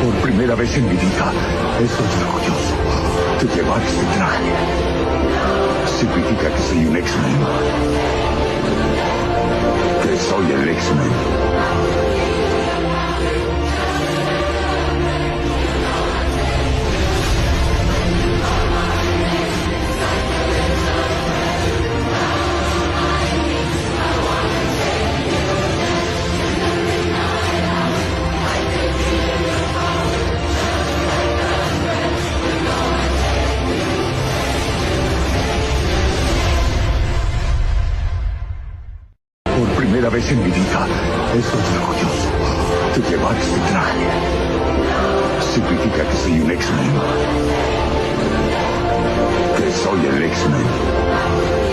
Por primera vez en mi vida, estoy orgulloso de llevar este traje. Significa que soy un X-Men. Que soy el X-Men. Por primera vez en mi vida, estoy orgulloso de llevar este traje. Significa que soy un X-Men. Que soy el X-Men.